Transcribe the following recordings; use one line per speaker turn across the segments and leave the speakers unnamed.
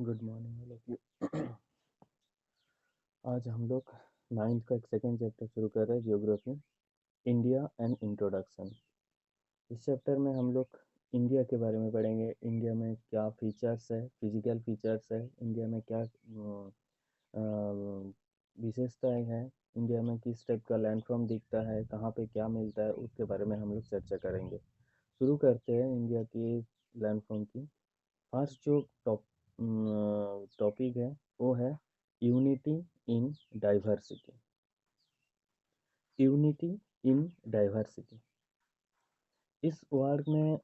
Good morning all of you. आज हम लोग नाइन्थ का एक सेकेंड चैप्टर शुरू कर रहे हैं, जियोग्राफी, इंडिया एंड इंट्रोडक्शन। इस चैप्टर में हम लोग इंडिया के बारे में पढ़ेंगे। इंडिया में क्या फीचर्स है, फिजिकल फीचर्स है, इंडिया में क्या विशेषताएं हैं, इंडिया में किस टाइप का लैंडफॉर्म दिखता है, कहाँ पे क्या मिलता है, उसके बारे में हम लोग चर्चा करेंगे। शुरू करते हैं इंडिया के लैंडफॉर्म की। फर्स्ट जो टॉपिक है वो है unity in diversity. Unity in diversity, इस वर्ड में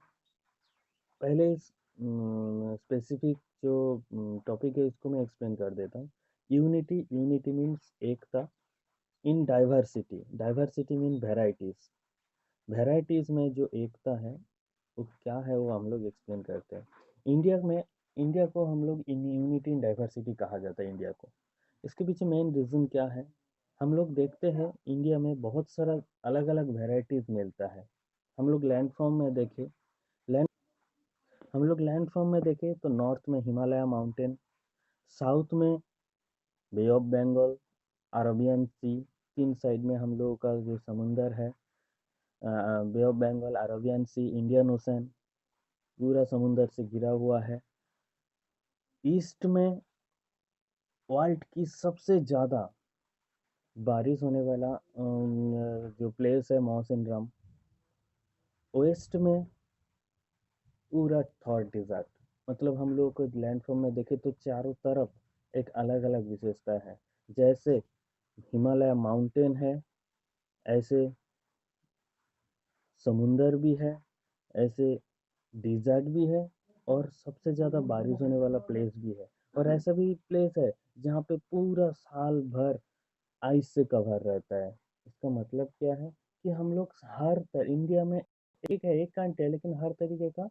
पहले स्पेसिफिक जो टॉपिक है इसको मैं एक्सप्लेन कर देता हूँ। Unity, unity means Ekta. In diversity, diversity mean varieties. Varieties में जो एकता है वो क्या है वो हम लोग एक्सप्लेन करते हैं। इंडिया में, इंडिया को हम लोग इन यूनिटी इन डाइवर्सिटी कहा जाता है इंडिया को। इसके पीछे मेन रीज़न क्या है? हम लोग देखते हैं इंडिया में बहुत सारा अलग अलग वेराइटीज़ मिलता है। हम लोग लैंडफॉर्म में देखें, लैंड हम लोग लैंडफॉर्म में देखें तो नॉर्थ में हिमालय माउंटेन, साउथ में bay of Bengal, Arabian sea, तीन साइड में हम लोगों का जो समुंदर है, bay of Bengal, Arabian sea, Indian ocean, पूरा समुंदर से घिरा हुआ है। ईस्ट में वर्ल्ड की सबसे ज़्यादा बारिश होने वाला जो प्लेस है मौसिनराम। वेस्ट में पूरा थॉर डिज़र्ट। मतलब हम लोग को लैंडफॉर्म में देखें तो चारों तरफ एक अलग अलग विशेषता है। जैसे हिमालय माउंटेन है, ऐसे समुंदर भी है, ऐसे डिज़र्ट भी है, और सबसे ज़्यादा बारिश होने वाला प्लेस भी है। और ऐसा भी प्लेस है जहाँ पे पूरा साल भर आइस से कवर रहता है। इसका मतलब क्या है कि हम लोग इंडिया में एक है, एक कांट है, लेकिन हर तरीके का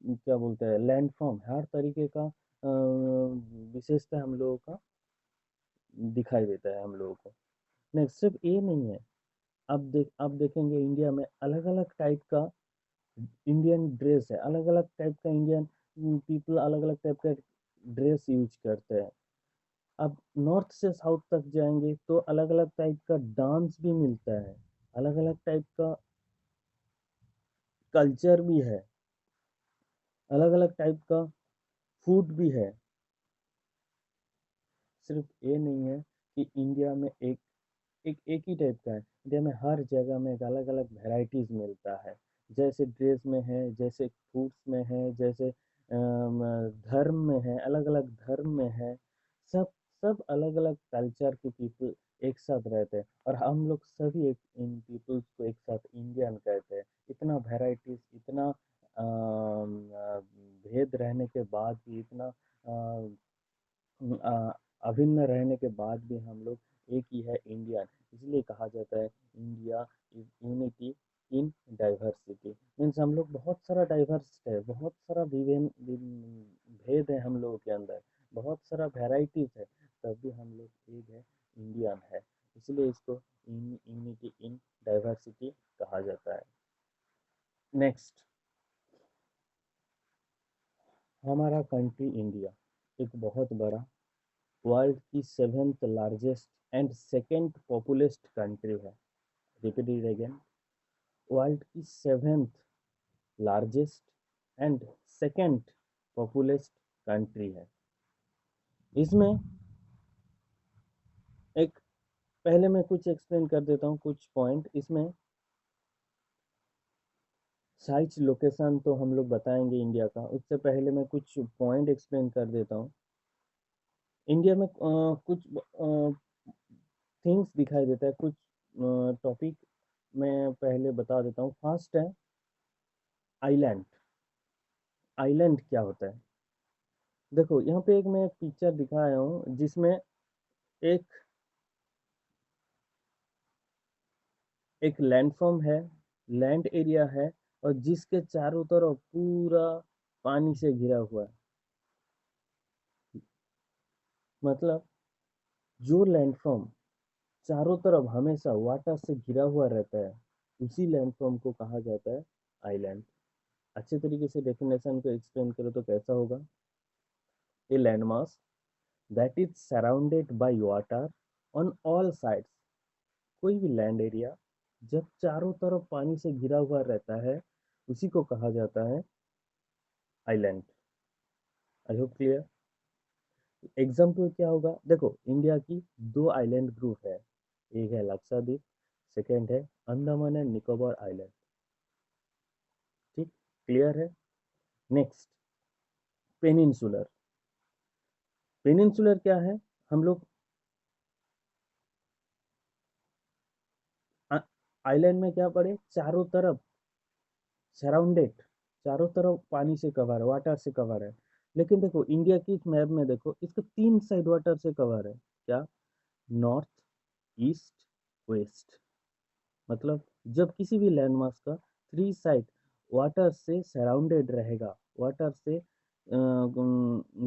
क्या बोलते हैं लैंडफॉर्म, हर तरीके का विशेषता हम लोगों का दिखाई देता है हम लोगों को। नेक्स्ट सिर्फ ये नहीं है, अब देखेंगे इंडिया में अलग अलग टाइप का इंडियन ड्रेस है, अलग अलग टाइप का इंडियन पीपल अलग अलग टाइप का ड्रेस यूज करते हैं। अब नॉर्थ से साउथ तक जाएंगे तो अलग अलग टाइप का डांस भी मिलता है, अलग अलग टाइप का कल्चर भी है, अलग अलग टाइप का फूड भी है। सिर्फ ये नहीं है कि इंडिया में एक ही टाइप का है, इंडिया में हर जगह में एक अलग अलग वेराइटीज मिलता है। जैसे ड्रेस में है, जैसे फूड्स में है, जैसे धर्म में है, अलग अलग धर्म में है। सब सब अलग अलग कल्चर के पीपल एक साथ रहते हैं, और हम लोग सभी एक इन पीपल्स को एक साथ इंडियन कहते हैं। इतना वेराइटीज, इतना भेद रहने के बाद भी, इतना अभिन्न रहने के बाद भी हम लोग एक ही है, इंडियन। इसलिए कहा जाता है India is unity in diversity. Means हम लोग बहुत सारा डाइवर्स है, बहुत सारा भेद है हम लोगों के अंदर, बहुत सारा वेराइटीज है, तब भी हम लोग एक है, इंडियन है। इसलिए इसको यूनिटी इन डाइवर्सिटी कहा जाता है। नेक्स्ट, हमारा कंट्री इंडिया एक बहुत बड़ा, वर्ल्ड की seventh largest and second populous country है। रिपीट इट अगेन, वर्ल्ड की seventh largest and second populous country है। इसमें एक, पहले मैं कुछ एक्सप्लेन कर देता हूँ, कुछ पॉइंट इसमें। साइज लोकेशन तो हम लोग बताएंगे इंडिया का, उससे पहले मैं कुछ पॉइंट एक्सप्लेन कर देता हूँ। इंडिया में कुछ थिंग्स दिखाई देता है, कुछ टॉपिक मैं पहले बता देता हूँ। फर्स्ट है आइलैंड। आइलैंड क्या होता है? देखो यहाँ पे एक मैं एक पिक्चर दिखाया हूँ जिसमें एक एक लैंडफॉर्म है, लैंड एरिया है, और जिसके चारों तरफ पूरा पानी से घिरा हुआ है। मतलब जो लैंडफॉर्म चारों तरफ हमेशा वाटर से घिरा हुआ रहता है, उसी लैंडफॉर्म को कहा जाता है आइलैंड। अच्छे तरीके से डेफिनेशन को एक्सप्लेन करो तो कैसा होगा? A land mass that is surrounded by water on all sides. कोई भी लैंड एरिया जब चारों तरफ पानी से घिरा हुआ रहता है, उसी को कहा जाता है island. I hope clear. Example क्या होगा, देखो इंडिया की दो आइलैंड ग्रुप है, एक है लक्षद्वीप, सेकेंड है अंडमान एंड निकोबार आइलैंड। ठीक, क्लियर है। Next, peninsular. पेनिनसुलर क्या है, हम लोग आइलैंड में क्या पढ़े, चारों तरफ सराउंडेड, चारों तरफ पानी से कवर है, वाटर से कवर है। लेकिन देखो इंडिया की इस मैप में देखो, इसका तीन साइड वाटर से कवर है। क्या, नॉर्थ, ईस्ट, वेस्ट। मतलब जब किसी भी लैंडमार्क का थ्री साइड वाटर से सराउंडेड रहेगा, वाटर से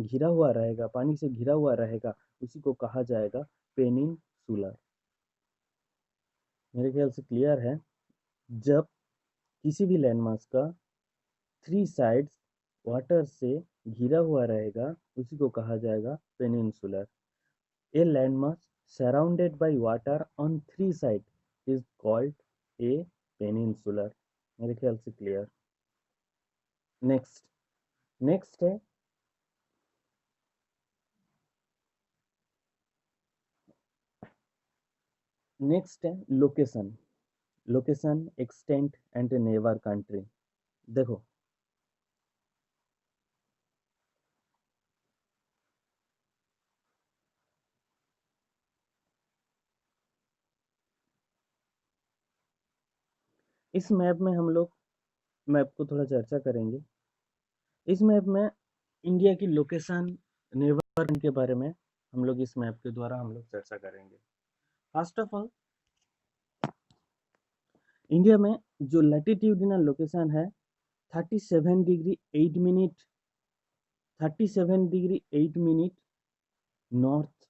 घिरा हुआ रहेगा, पानी से घिरा हुआ रहेगा, उसी को कहा जाएगा पेनिनसुलर। मेरे ख्याल से क्लियर है। जब किसी भी लैंडमार्क का थ्री साइड्स वाटर से घिरा हुआ रहेगा, उसी को कहा जाएगा peninsular. A landmark surrounded by water on three side is called a peninsular. मेरे ख्याल से क्लियर। नेक्स्ट, नेक्स्ट है, नेक्स्ट है location. Location, extent and neighbour country. देखो इस मैप में हम लोग मैप को थोड़ा चर्चा करेंगे। इस मैप में इंडिया की लोकेशन, नेबर के बारे में हम लोग इस मैप के द्वारा हम लोग चर्चा करेंगे। फर्स्ट ऑफ ऑल, इंडिया में जो लैटिट्यूडिनल लोकेशन है 37 degree 8 minute, 37 degree 8 minute north,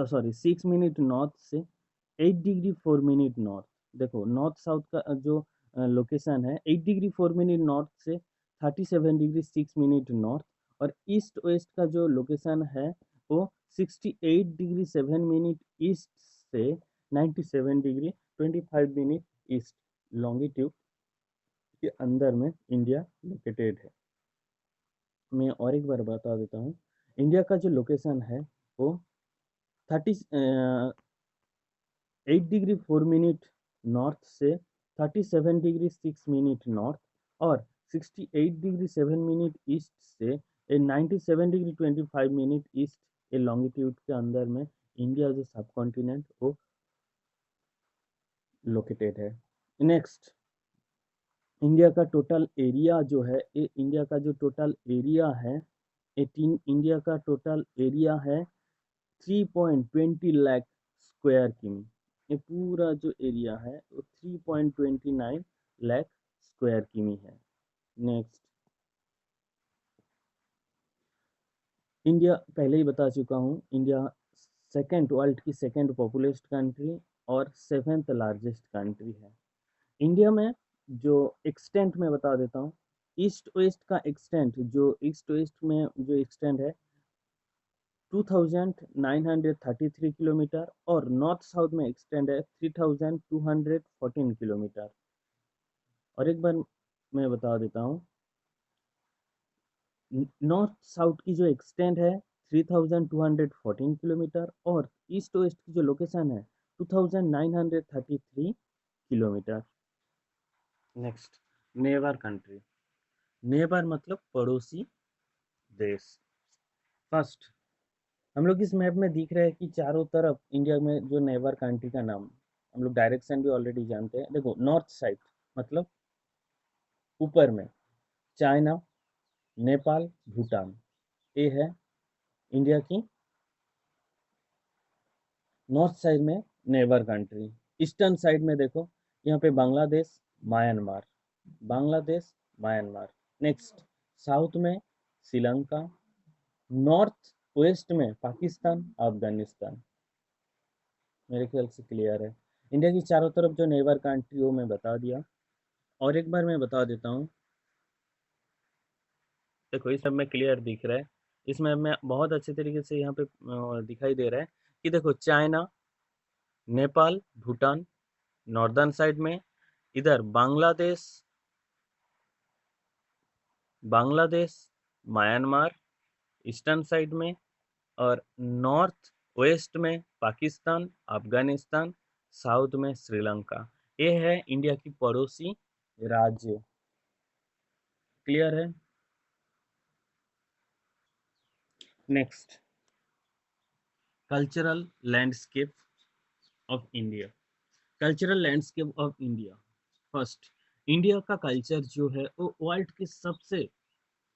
sorry 6 minute north से 8 डिग्री 4 मिनट नॉर्थ। देखो नॉर्थ साउथ का जो लोकेशन है 8 डिग्री 4 मिनट नॉर्थ से 37 डिग्री 6 मिनट नॉर्थ, और ईस्ट वेस्ट का जो लोकेशन है वो 68 डिग्री 7 मिनट ईस्ट से 97 डिग्री 25 मिनट ईस्ट लॉन्गिट्यूड के अंदर में इंडिया लोकेटेड है। मैं और एक बार बता देता हूँ, इंडिया का जो लोकेशन है वो 38 डिग्री 4 मिनट नॉर्थ से 37 डिग्री 6 मिनट नॉर्थ, और 68 डिग्री 7 मिनट ईस्ट से 97 डिग्री 25 मिनट ईस्ट ए लॉन्गिट्यूड के अंदर में इंडिया जो सब कॉन्टिनेंट वो लोकेटेड है। नेक्स्ट, इंडिया का टोटल एरिया जो है, इंडिया का जो टोटल एरिया है 18, इंडिया का टोटल एरिया है 3.20 लाख स्क्वायर किमी। ये पूरा जो एरिया है वो 3.29 लाख स्क्वायर किमी है। नेक्स्ट, इंडिया पहले ही बता चुका हूँ, इंडिया सेकेंड, वर्ल्ड की सेकेंड पॉपुलेस्ट कंट्री और सेवेंथ लार्जेस्ट कंट्री है। इंडिया में जो एक्सटेंट में बता देता हूँ, ईस्ट वेस्ट का एक्सटेंट, जो ईस्ट वेस्ट में जो एक्सटेंट है 2933 किलोमीटर, और नॉर्थ साउथ में एक्सटेंड है 3214 किलोमीटर। और एक बार मैं बता देता हूँ, नॉर्थ साउथ की जो एक्सटेंड है 3214 किलोमीटर, और ईस्ट वेस्ट की जो लोकेशन है 2933 kilometre. Next, neighbour country. Neighbour मतलब पड़ोसी देश। फर्स्ट, हम लोग इस मैप में दिख रहे हैं कि चारों तरफ इंडिया में जो नेबर कंट्री का नाम, हम लोग डायरेक्शन भी ऑलरेडी जानते हैं। देखो नॉर्थ साइड मतलब ऊपर में चाइना, नेपाल, भूटान, ये है इंडिया की नॉर्थ साइड में नेबर कंट्री। ईस्टर्न साइड में देखो, यहाँ पे Bangladesh, Myanmar, Bangladesh, Myanmar. Next, south में श्रीलंका, नॉर्थ वेस्ट में पाकिस्तान, अफगानिस्तान। मेरे ख्याल से क्लियर है। इंडिया की चारों तरफ जो नेबर कंट्री हो मैं बता दिया। और एक बार मैं बता देता हूँ, देखो इस सब में क्लियर दिख रहा है इसमें मैं बहुत अच्छे तरीके से यहाँ पे दिखाई दे रहा है कि देखो China, Nepal, Bhutan northern side में, इधर Bangladesh, Bangladesh, Myanmar eastern side में, और नॉर्थ वेस्ट में पाकिस्तान, अफगानिस्तान, साउथ में श्रीलंका। ये है इंडिया की पड़ोसी राज्य। क्लियर है? Next, cultural landscape of India. Cultural landscape of India. First, India का कल्चर जो है वो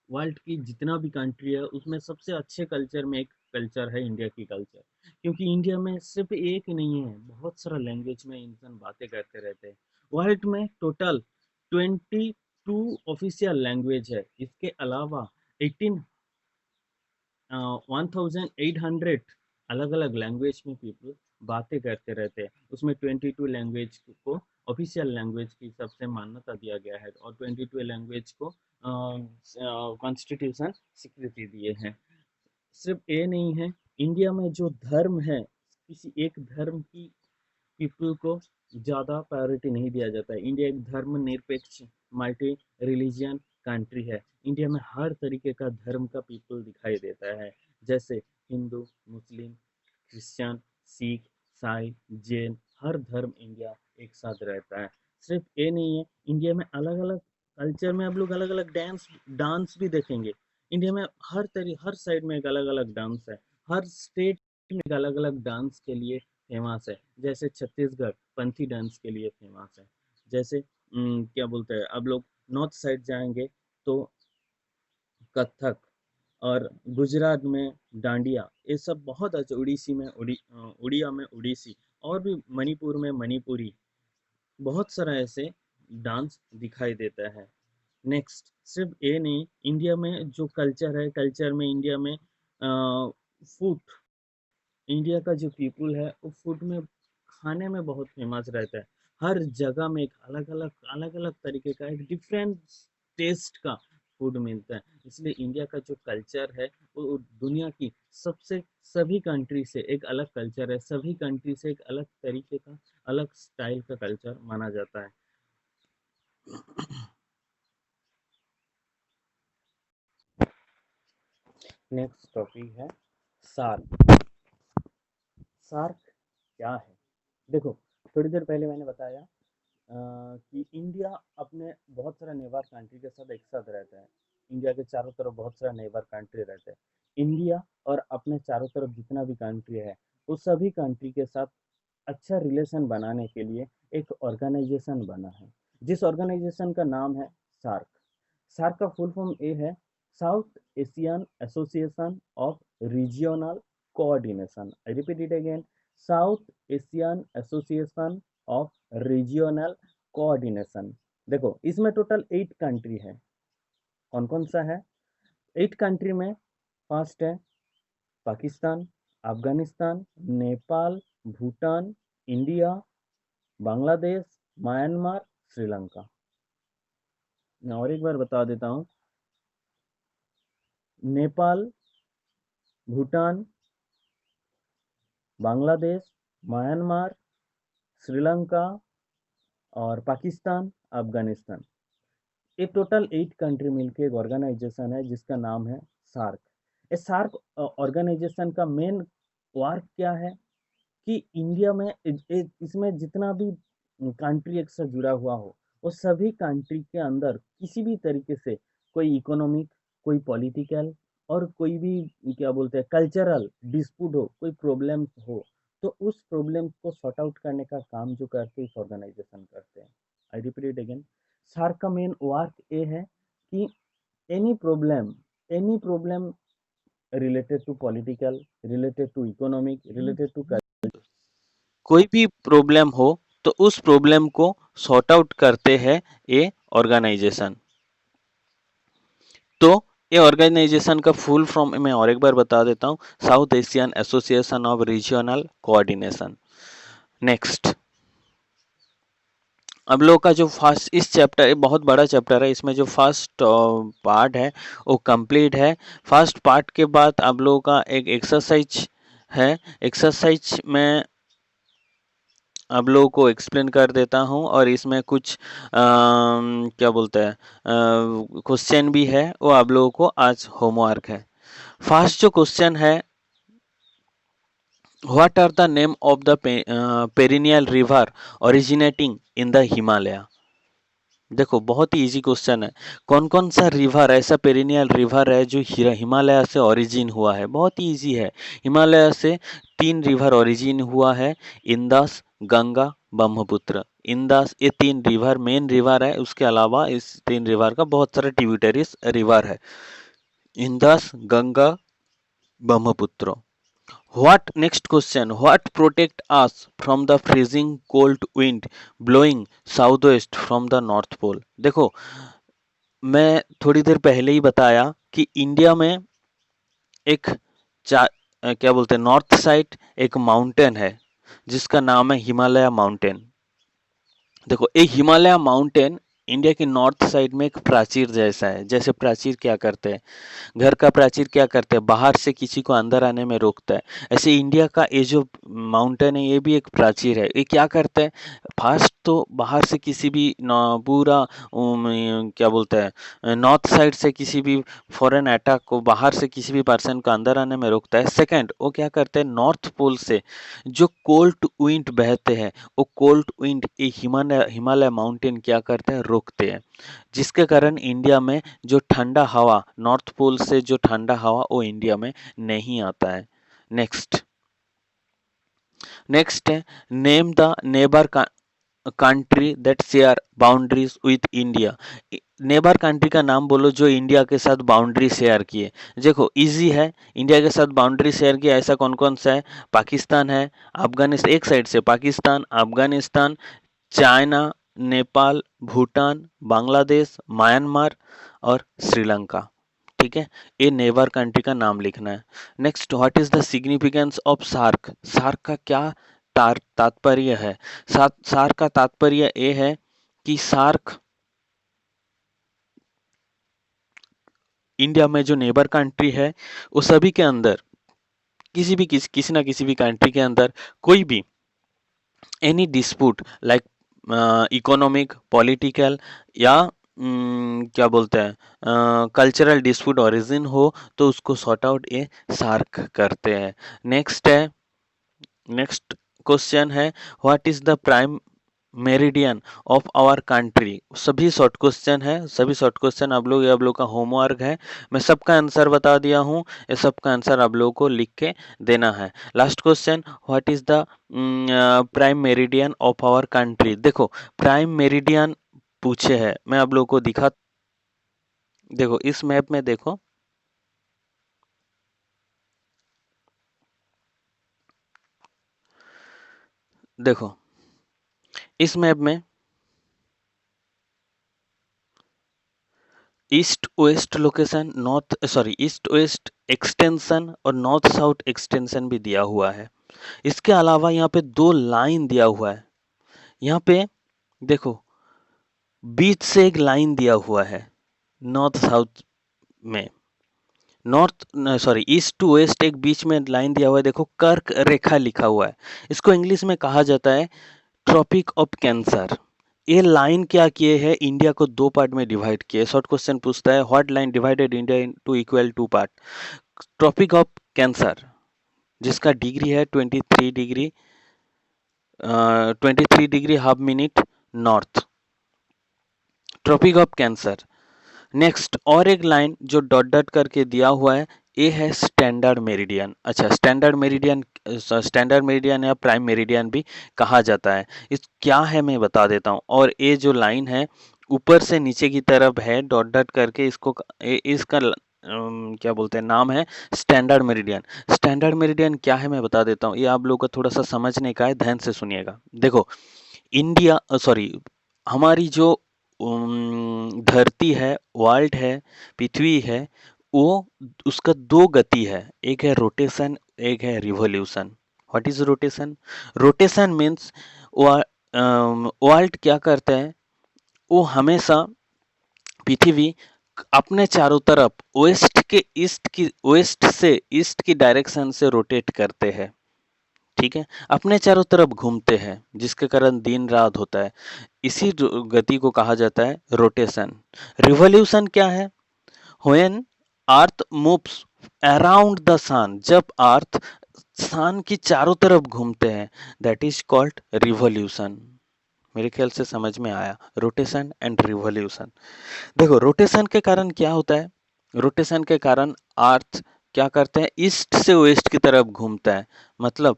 वर्ल्ड की जितना भी कंट्री है उसमें सबसे अच्छे कल्चर में एक कल्चर है इंडिया की कल्चर। क्योंकि इंडिया में सिर्फ एक ही नहीं है, बहुत सारा लैंग्वेज में इंसान बातें करते रहते हैं। वर्ल्ड में टोटल 22 ऑफिशियल लैंग्वेज है। इसके अलावा 1800 अलग अलग लैंग्वेज में पीपल बातें करते रहते हैं। उसमें 22 लैंग्वेज को ऑफिशियल लैंग्वेज की सबसे मान्यता दिया गया है, और 22 लैंग्वेज को कॉन्स्टिट्यूशन स्वीकृति दिए हैं। सिर्फ ये नहीं है, इंडिया में जो धर्म है, किसी एक धर्म की पीपल को ज़्यादा प्रायोरिटी नहीं दिया जाता है। इंडिया एक धर्मनिरपेक्ष मल्टी रिलीजियन कंट्री है। इंडिया में हर तरीके का धर्म का पीपल दिखाई देता है, जैसे हिंदू, मुस्लिम, क्रिश्चियन, सिख, ईसाई, जैन, हर धर्म इंडिया एक साथ रहता है। सिर्फ ये नहीं है, इंडिया में अलग अलग कल्चर में आप लोग अलग अलग डांस डांस भी देखेंगे। इंडिया में हर साइड में एक अलग अलग डांस है। हर स्टेट में एक अलग अलग डांस के लिए फेमस है। जैसे छत्तीसगढ़ पंथी डांस के लिए फेमस है। जैसे क्या बोलते हैं, अब लोग नॉर्थ साइड जाएंगे तो कथक, और गुजरात में डांडिया, ये सब बहुत अच्छे, उड़िया में उड़ीसी, और भी मणिपुर में मणिपुरी, बहुत सारा ऐसे डांस दिखाई देता है। नेक्स्ट, सिर्फ ये नहीं, इंडिया में जो कल्चर है, कल्चर में इंडिया में फूड, इंडिया का जो पीपल है वो फूड में, खाने में बहुत फेमस रहता है। हर जगह में एक अलग अलग तरीके का एक डिफरेंट टेस्ट का फूड मिलता है। इसलिए इंडिया का जो कल्चर है वो दुनिया की सबसे सभी कंट्री से एक अलग कल्चर है। सभी कंट्री से एक अलग तरीके का, अलग स्टाइल का कल्चर माना जाता है। नेक्स्ट टॉपिक है सार्क। सार्क क्या है? देखो, थोड़ी देर पहले मैंने बताया कि इंडिया अपने बहुत सारा नेबर कंट्री के साथ एक साथ रहता है। इंडिया के चारों तरफ बहुत सारा नेबर कंट्री रहते हैं। इंडिया और अपने चारों तरफ जितना भी कंट्री है, उस सभी कंट्री के साथ अच्छा रिलेशन बनाने के लिए एक ऑर्गेनाइजेशन बना है, जिस ऑर्गेनाइजेशन का नाम है सार्क। सार्क का फुल फॉर्म ये है, South Asian association of regional coordination. I repeat it again, South Asian association of regional coordination. देखो, इसमें टोटल 8 कंट्री है। कौन कौन सा है? 8 कंट्री में फर्स्ट है पाकिस्तान, अफगानिस्तान, नेपाल, भूटान, इंडिया, बांग्लादेश, म्यांमार, श्रीलंका। मैं और एक बार बता देता हूँ, नेपाल, भूटान, बांग्लादेश, म्यांमार, श्रीलंका और पाकिस्तान, अफगानिस्तान। ये टोटल 8 कंट्री मिलके एक ऑर्गेनाइजेशन है जिसका नाम है सार्क। ये सार्क ऑर्गेनाइजेशन का मेन वर्क क्या है कि इंडिया में इसमें जितना भी कंट्री एक साथ जुड़ा हुआ हो, वो सभी कंट्री के अंदर किसी भी तरीके से कोई इकोनॉमिक, कोई पॉलिटिकल, और कोई भी क्या बोलते हैं कल्चरल डिस्प्यूट हो, कोई प्रॉब्लम हो, तो उस प्रॉब्लम को सॉर्ट आउट करने का काम जो करते हैं इस ऑर्गेनाइजेशन करते हैं। आई रिपीट अगेन, सार्क का मेन वर्क ये है कि any problem related to political, related to economic, related to, कोई भी प्रॉब्लम हो तो उस प्रॉब्लम को सॉर्ट आउट करते हैं ये ऑर्गेनाइजेशन। तो ये ऑर्गेनाइजेशन का फुल फॉर्म मैं और एक बार बता देता हूँ, South Asian association of regional coordination. Next,
अब लोग का जो फर्स्ट इस चैप्टर, बहुत बड़ा चैप्टर है, इसमें जो फर्स्ट पार्ट है वो कंप्लीट है। फर्स्ट पार्ट के बाद आप लोगों का एक एक्सरसाइज है। एक्सरसाइज में आप लोगों को एक्सप्लेन कर देता हूँ, और इसमें कुछ क्या बोलते हैं क्वेश्चन भी है, वो आप लोगों को आज होमवर्क है। फर्स्ट जो क्वेश्चन है, what are the name of the perennial river originating in the Himalaya. देखो बहुत ही इजी क्वेश्चन है। कौन कौन सा रिवर, ऐसा पेरिनियल रिवर है जो हिमालय से ओरिजिन हुआ है? बहुत ही इजी है। हिमालय से 3 रिवर ओरिजिन हुआ है, इंदस, गंगा, ब्रह्मपुत्र। इंदस, ये 3 रिवर मेन रिवर है, उसके अलावा इस 3 रिवर का बहुत सारे ट्रिब्यूटरीज रिवर है, Indus, Ganga, Brahmaputra. What next question? What protect us from the freezing cold wind blowing southwest from the North Pole? देखो, मैं थोड़ी देर पहले ही बताया कि इंडिया में एक क्या बोलते हैं, नॉर्थ साइड एक माउंटेन है जिसका नाम है हिमालय माउंटेन। देखो, एक हिमालय माउंटेन इंडिया की नॉर्थ साइड में एक प्राचीर जैसा है। जैसे प्राचीर क्या करते हैं, घर का प्राचीर क्या करते हैं, बाहर से किसी को अंदर आने में रोकता है। ऐसे इंडिया का ये जो माउंटेन है, ये भी एक प्राचीर है। ये क्या करता है, फर्स्ट तो बाहर से किसी भी पूरा क्या बोलते हैं, नॉर्थ साइड से किसी भी फॉरेन अटैक को, बाहर से किसी भी पर्सन को अंदर आने में रोकता है। सेकंड, वो क्या करते हैं, नॉर्थ पोल से जो कोल्ड विंड बहते हैं, वो कोल्ड विंड ये हिमालय हिमालय माउंटेन क्या करते हैं, रोकते हैं। जिसके कारण इंडिया में जो ठंडा हवा, नॉर्थ पोल से जो ठंडा हवा वो इंडिया में नहीं आता है। नेक्स्ट नेक्स्ट है, name the neighbour country that share boundaries with India. Neighbour country का नाम बोलो जो इंडिया के साथ बाउंड्री शेयर किए। देखो इजी है, इंडिया के साथ बाउंड्री शेयर किया ऐसा कौन कौन सा है, पाकिस्तान है, अफगानिस्तान, एक साइड से पाकिस्तान, अफगानिस्तान, चाइना, नेपाल, भूटान, बांग्लादेश, म्यांमार और श्रीलंका। ठीक है, ये नेबर कंट्री का नाम लिखना है। Next, what is the significance of SAARC. SAARC का क्या तात्पर्य है? सार्क का तात्पर्य ये है कि सार्क इंडिया में जो नेबर कंट्री है, वो सभी के अंदर किसी ना किसी भी कंट्री के अंदर कोई भी any dispute like economic, political या क्या बोलते हैं कल्चरल डिस्प्यूट ओरिजिन हो, तो उसको सॉर्ट आउट ये सार्क करते हैं। नेक्स्ट है, नेक्स्ट क्वेश्चन है, what is the prime meridian of our country. सभी शॉर्ट क्वेश्चन है, सभी शॉर्ट क्वेश्चन आप लोग का होमवर्क है। मैं सबका आंसर बता दिया हूँ, ये सबका आंसर आप लोगों को लिख के देना है। Last question, what is the prime meridian of our country. देखो प्राइम मेरिडियन पूछे है, मैं आप लोगों को दिखा, देखो इस मैप में देखो, देखो इस मैप में east west location, north sorry east west extension और नॉर्थ साउथ एक्सटेंशन भी दिया हुआ है। इसके अलावा यहाँ पे 2 लाइन दिया हुआ है। यहाँ पे देखो बीच से एक लाइन दिया हुआ है नॉर्थ साउथ में, north sorry east to west एक बीच में लाइन दिया हुआ है। देखो कर्क रेखा लिखा हुआ है, इसको इंग्लिश में कहा जाता है ट्रॉपिक ऑफ कैंसर। ये लाइन क्या किए है, इंडिया को 2 पार्ट में डिवाइड किए। शॉर्ट क्वेश्चन पूछता है, what line divided India into equal 2 part. Tropic of cancer जिसका डिग्री है 23 degree 23 degree half minute north, tropic of cancer. Next और एक लाइन जो डॉट डॉट करके दिया हुआ है, ये है स्टैंडर्ड मेरिडियन। अच्छा, स्टैंडर्ड मेरिडियन या प्राइम मेरिडियन भी कहा जाता है। इस क्या है मैं बता देता हूँ। और ये जो लाइन है ऊपर से नीचे की तरफ है डॉट डॉट करके, इसको इसका क्या बोलते हैं, नाम है स्टैंडर्ड मेरिडियन। स्टैंडर्ड मेरिडियन क्या है मैं बता देता हूँ, ये आप लोगों को थोड़ा सा समझने का है, ध्यान से सुनिएगा। देखो इंडिया सॉरी हमारी जो धरती है, वर्ल्ड है, पृथ्वी है, वो उसका 2 गति है, एक है रोटेशन, एक है revolution. What is rotation? Rotation means world क्या करता है, वो हमेशा पृथ्वी अपने चारों तरफ वेस्ट से ईस्ट की डायरेक्शन से रोटेट करते हैं, ठीक है, अपने चारों तरफ घूमते हैं, जिसके कारण दिन रात होता है। इसी गति को कहा जाता है रोटेशन। रिवॉल्यूशन क्या है? When earth moves around the sun, जब अर्थ सन की चारों तरफ घूमते हैं, दैट इज कॉल्ड रिवॉल्यूशन। मेरे ख्याल से समझ में आया, रोटेशन एंड रिवॉल्यूशन। देखो रोटेशन के कारण क्या होता है, रोटेशन के कारण अर्थ क्या करते हैं, ईस्ट से वेस्ट की तरफ घूमता है, मतलब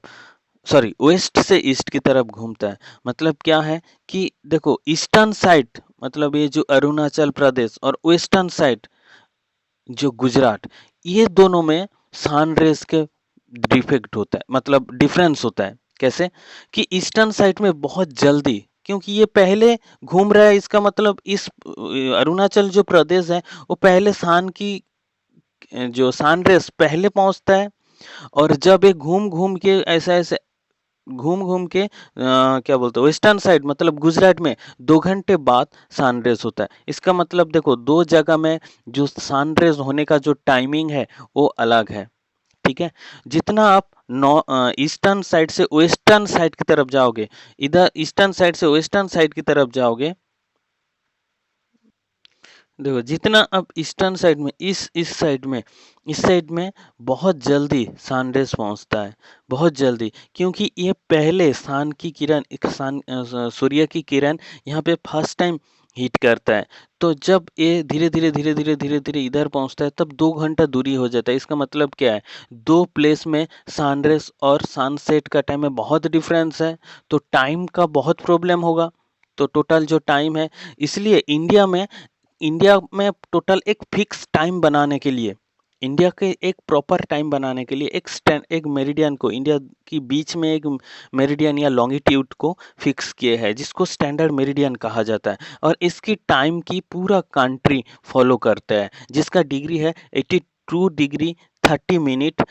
सॉरी वेस्ट से ईस्ट की तरफ घूमता है। मतलब क्या है कि देखो ईस्टर्न साइड, मतलब ये जो अरुणाचल प्रदेश, और वेस्टर्न साइड जो गुजरात, ये दोनों में सन रेज के डिफेक्ट होता है, मतलब डिफरेंस होता है। कैसे कि ईस्टर्न साइड में बहुत जल्दी, क्योंकि ये पहले घूम रहा है, इसका मतलब इस अरुणाचल जो प्रदेश है वो पहले सन की जो सन रेज पहले पहुंचता है, और जब ये घूम घूम के ऐसा ऐसे घूम घूम के क्या बोलते हैं वेस्टर्न साइड, मतलब गुजरात में 2 घंटे बाद सनराइज होता है। इसका मतलब देखो दो जगह में जो सनराइज होने का जो टाइमिंग है वो अलग है, ठीक है। जितना आप ईस्टर्न साइड से वेस्टर्न साइड की तरफ जाओगे, इधर ईस्टर्न साइड से वेस्टर्न साइड की तरफ जाओगे, देखो जितना अब ईस्टर्न साइड में इस साइड में बहुत जल्दी सनराइज पहुंचता है, बहुत जल्दी, क्योंकि ये पहले सन की किरण, एक सूर्य की किरण यहाँ पे फर्स्ट टाइम हिट करता है। तो जब ये धीरे धीरे इधर पहुंचता है, तब 2 घंटा दूरी हो जाता है। इसका मतलब क्या है, दो प्लेस में सनराइज और सनसेट का टाइम में बहुत डिफरेंस है, तो टाइम का बहुत प्रॉब्लम होगा। तो टोटल जो टाइम है, इसलिए इंडिया में टोटल एक फिक्स टाइम बनाने के लिए, इंडिया के एक प्रॉपर टाइम बनाने के लिए एक मेरिडियन को, इंडिया की बीच में एक मेरिडियन या लॉन्गिट्यूड को फिक्स किए हैं, जिसको स्टैंडर्ड मेरिडियन कहा जाता है। और इसकी टाइम की पूरा कंट्री फॉलो करता है, जिसका डिग्री है 82 degree 30 minute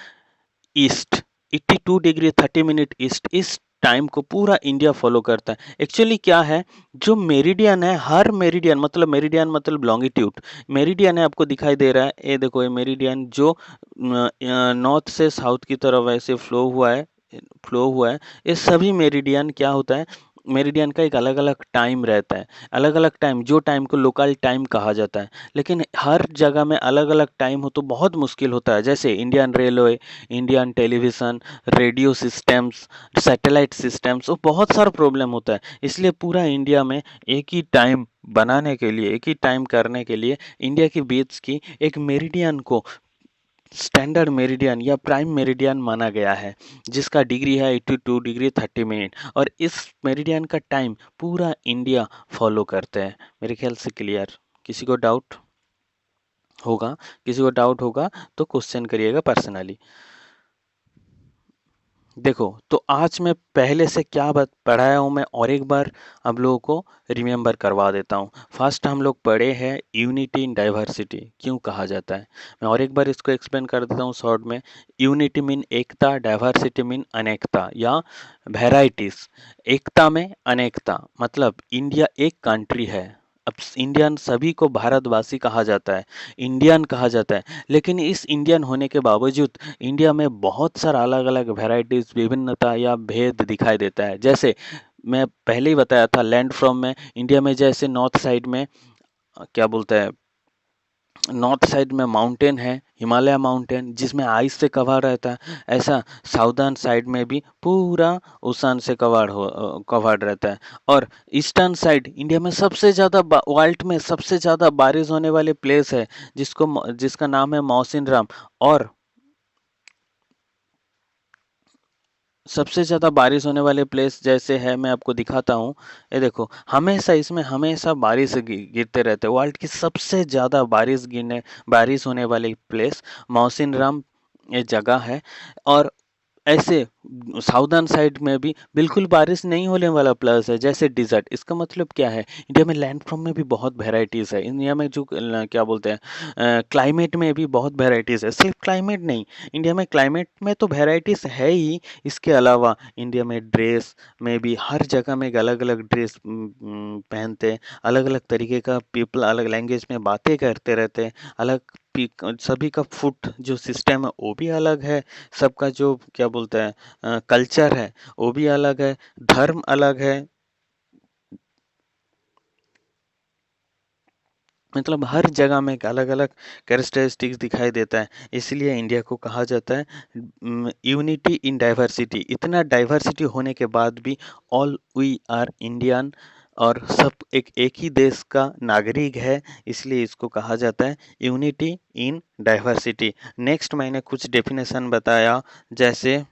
east, 82 degree 30 minute east. इस टाइम को पूरा इंडिया फॉलो करता है। एक्चुअली क्या है, जो मेरिडियन है, हर मेरिडियन मतलब लॉन्गिट्यूड, मेरिडियन है आपको दिखाई दे रहा है, ये देखो ये मेरिडियन जो नॉर्थ से साउथ की तरफ ऐसे फ्लो हुआ है, ये सभी मेरिडियन क्या होता है, मेरिडियन का एक अलग अलग टाइम रहता है, अलग अलग टाइम, जो टाइम को लोकल टाइम कहा जाता है। लेकिन हर जगह में अलग अलग टाइम हो तो बहुत मुश्किल होता है। जैसे Indian railway, Indian television, radio systems, satellite systems, वो बहुत सारा प्रॉब्लम होता है। इसलिए पूरा इंडिया में एक ही टाइम बनाने के लिए, एक ही टाइम करने के लिए इंडिया की बीच की एक मेरिडियन को स्टैंडर्ड मेरिडियन या प्राइम मेरिडियन माना गया है, जिसका डिग्री है 82 डिग्री 30 मिनट, और इस मेरिडियन का टाइम पूरा इंडिया फॉलो करते हैं। मेरे ख्याल से क्लियर। किसी को डाउट होगा, किसी को डाउट होगा तो क्वेश्चन करिएगा पर्सनली। देखो तो आज मैं पहले से क्या पढ़ाया हूँ, मैं और एक बार आप लोगों को रिमेम्बर करवा देता हूँ। फर्स्ट हम लोग पढ़े हैं यूनिटी इन डाइवर्सिटी क्यों कहा जाता है। मैं और एक बार इसको एक्सप्लेन कर देता हूँ शॉर्ट में। यूनिटी मीन एकता, डाइवर्सिटी मीन अनेकता या वेराइटीज। एकता में अनेकता, मतलब इंडिया एक कंट्री है। अब इंडियन सभी को भारतवासी कहा जाता है, इंडियन कहा जाता है, लेकिन इस इंडियन होने के बावजूद इंडिया में बहुत सारा अलग अलग वेराइटीज, विभिन्नता या भेद दिखाई देता है। जैसे मैं पहले ही बताया था लैंड फ्रॉम में, इंडिया में जैसे नॉर्थ साइड में क्या बोलते हैं, नॉर्थ साइड में माउंटेन है, हिमालय माउंटेन जिसमें आइस से कवर रहता है, ऐसा साउदर्न साइड में भी पूरा ओशन से कवर्ड रहता है। और ईस्टर्न साइड इंडिया में सबसे ज़्यादा वर्ल्ड में सबसे ज़्यादा बारिश होने वाले प्लेस है, जिसका नाम है मौसिन राम। और सबसे ज़्यादा बारिश होने वाले प्लेस जैसे है, मैं आपको दिखाता हूँ, ये देखो हमेशा इसमें हमेशा बारिश गिरते रहते हैं। वर्ल्ड की सबसे ज़्यादा बारिश होने वाली प्लेस मौसिन राम ये जगह है। और ऐसे साउदर्न साइड में भी बिल्कुल बारिश नहीं होने वाला प्लस है, जैसे डिजर्ट। इसका मतलब क्या है, इंडिया में लैंड फॉर्म में भी बहुत वेराइटीज है। इंडिया में जो क्या बोलते हैं, क्लाइमेट में भी बहुत वेराइटीज है। सिर्फ क्लाइमेट नहीं, इंडिया में क्लाइमेट में तो वेराइटीज है ही, इसके अलावा इंडिया में ड्रेस में भी हर जगह में अलग अलग ड्रेस पहनते हैं, अलग अलग तरीके का पीपल अलग लैंग्वेज में बातें करते रहते हैं, अलग सभी का फूड जो सिस्टम है वो भी अलग है, सबका जो क्या बोलते हैं कल्चर है वो भी अलग है, धर्म अलग है, मतलब हर जगह में एक अलग अलग कैरेक्टरिस्टिक्स दिखाई देता है। इसलिए इंडिया को कहा जाता है यूनिटी इन डाइवर्सिटी। इतना डाइवर्सिटी होने के बाद भी ऑल वी आर इंडियन, और सब एक ही देश का नागरिक है, इसलिए इसको कहा जाता है यूनिटी इन डाइवर्सिटी। नेक्स्ट मैंने कुछ डेफिनेशन बताया, जैसे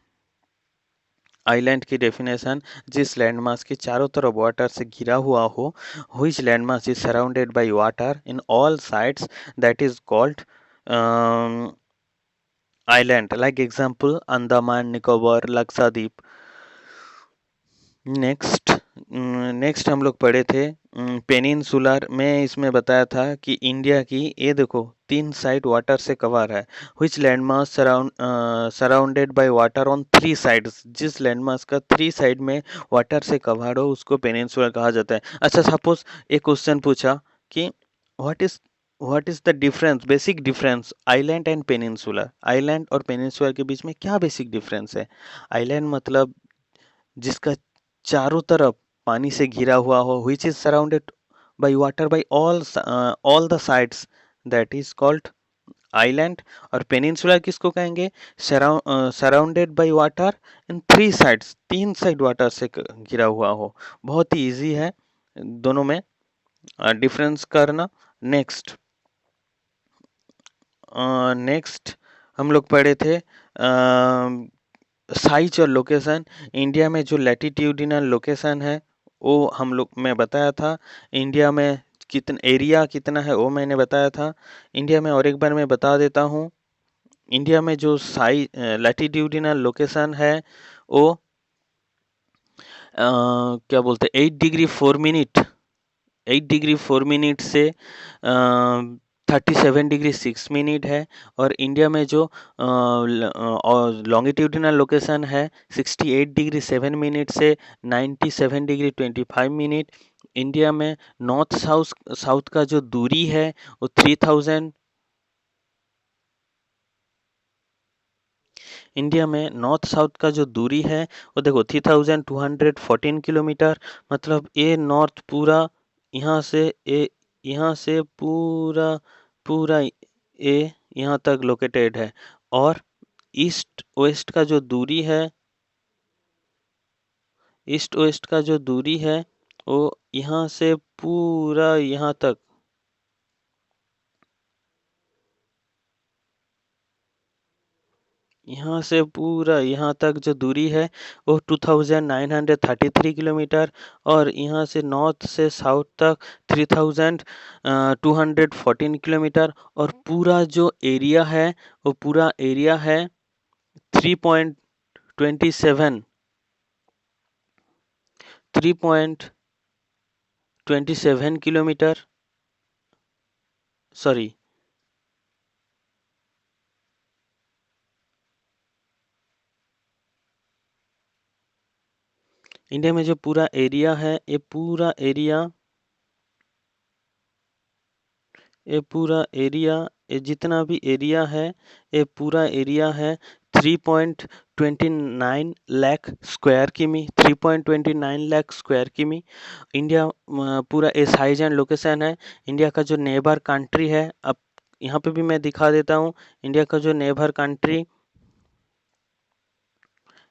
आइलैंड की डेफिनेशन, जिस लैंडमास के चारों तरफ वाटर से घिरा हुआ हो, which landmass is surrounded by water in all sides, that is called island. Like example Andaman Nicobar Lakshadweep. Next next हम लोग पढ़े थे पेनिनसुलर में, इसमें बताया था कि इंडिया की ये देखो 3 साइड वाटर से कवर है। Which landmass surrounded by water on 3 sides, जिस लैंडमास का 3 साइड में वाटर से कवर हो उसको पेनिनसुलर कहा जाता है। अच्छा, सपोज एक क्वेश्चन पूछा कि what is what is the difference, basic difference island and peninsular. Island और पेनिनसुलर के बीच में क्या बेसिक डिफरेंस है? आइलैंड मतलब जिसका चारों तरफ पानी से घिरा हुआ हो, which is surrounded by water by all the sides, that is called island। और पेनिनसुला किसको कहेंगे? Surrounded by water in 3 sides, 3 side water से घिरा हुआ हो। बहुत ही इजी है दोनों में डिफरेंस करना। नेक्स्ट नेक्स्ट हम लोग पढ़े थे साइज और लोकेशन। इंडिया में जो लैटिट्यूडिनल लोकेशन है वो हम लोग मैं बताया था। इंडिया में कितना एरिया कितना है वो मैंने बताया था। इंडिया में और एक बार मैं बता देता हूँ, इंडिया में जो साइज लैटिट्यूडिनल लोकेशन है वो क्या बोलते हैं 8 डिग्री 4 मिनट से 37 डिग्री 6 मिनट है। और इंडिया में जो लॉन्गिट्यूडिनल लोकेशन है 68 डिग्री 7 मिनट से 97 डिग्री 25 मिनट। इंडिया में नॉर्थ साउथ साउथ का जो दूरी है वो 3000, इंडिया में नॉर्थ साउथ का जो दूरी है वो देखो 3214 किलोमीटर। मतलब ये नॉर्थ पूरा यहाँ से ये यहाँ से पूरा पूरा ये यहाँ तक लोकेटेड है। और ईस्ट वेस्ट का जो दूरी है, ईस्ट वेस्ट का जो दूरी है वो यहाँ से पूरा यहाँ तक, यहाँ से पूरा यहाँ तक जो दूरी है वो 2933 किलोमीटर। और यहाँ से नॉर्थ से साउथ तक 3214 किलोमीटर। और पूरा जो एरिया है वो पूरा एरिया है 3.27 3.27 किलोमीटर, सॉरी इंडिया में जो पूरा एरिया है ये पूरा एरिया ये जितना भी एरिया है ये पूरा एरिया है 3.29 लाख स्क्वायर किमी, 3.29 लाख स्क्वायर किमी। इंडिया पूरा ए साइज एंड लोकेशन है। इंडिया का जो नेबर कंट्री है, अब यहाँ पे भी मैं दिखा देता हूँ इंडिया का जो नेबर कंट्री,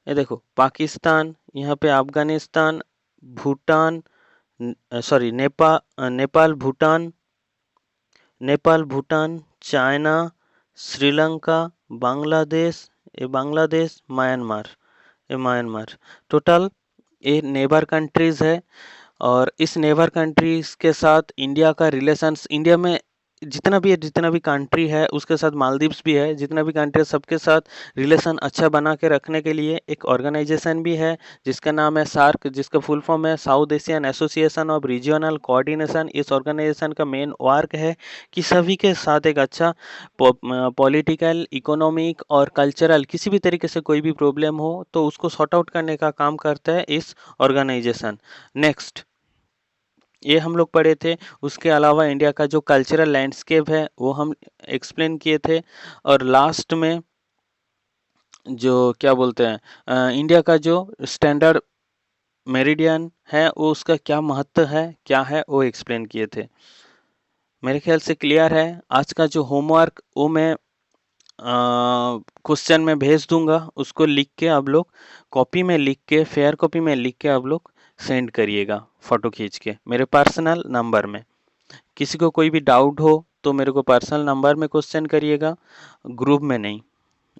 ये देखो पाकिस्तान, यहाँ पे Afghanistan, Bhutan, sorry Nepal Bhutan, China, Sri Lanka, Bangladesh, Myanmar, total ये नेबर कंट्रीज है। और इस नेबर कंट्रीज के साथ इंडिया का रिलेशंस, इंडिया में जितना भी कंट्री है उसके साथ मालदीव्स भी है, जितना भी कंट्री है सबके साथ रिलेशन अच्छा बना के रखने के लिए एक ऑर्गेनाइजेशन भी है जिसका नाम है सार्क, जिसका फुल फॉर्म है South Asian association of regional coordination. इस ऑर्गेनाइजेशन का मेन वर्क है कि सभी के साथ एक अच्छा पॉलिटिकल, इकोनॉमिक और कल्चरल किसी भी तरीके से कोई भी प्रॉब्लम हो तो उसको सॉर्ट आउट करने का काम करता है इस ऑर्गेनाइजेशन। नेक्स्ट, ये हम लोग पढ़े थे। उसके अलावा इंडिया का जो कल्चरल लैंडस्केप है वो हम एक्सप्लेन किए थे। और लास्ट में जो क्या बोलते हैं, इंडिया का जो स्टैंडर्ड मेरिडियन है वो उसका क्या महत्व है, क्या है, वो एक्सप्लेन किए थे। मेरे ख्याल से क्लियर है। आज का जो होमवर्क वो मैं क्वेश्चन में भेज दूंगा, उसको लिख के आप लोग कॉपी में लिख के, फेयर कॉपी में लिख के आप लोग सेंड करिएगा फोटो खींच के मेरे पर्सनल नंबर में। किसी को कोई भी डाउट हो तो मेरे को पर्सनल नंबर में क्वेश्चन करिएगा, ग्रुप में नहीं।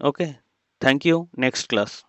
Okay, thank you. Next class.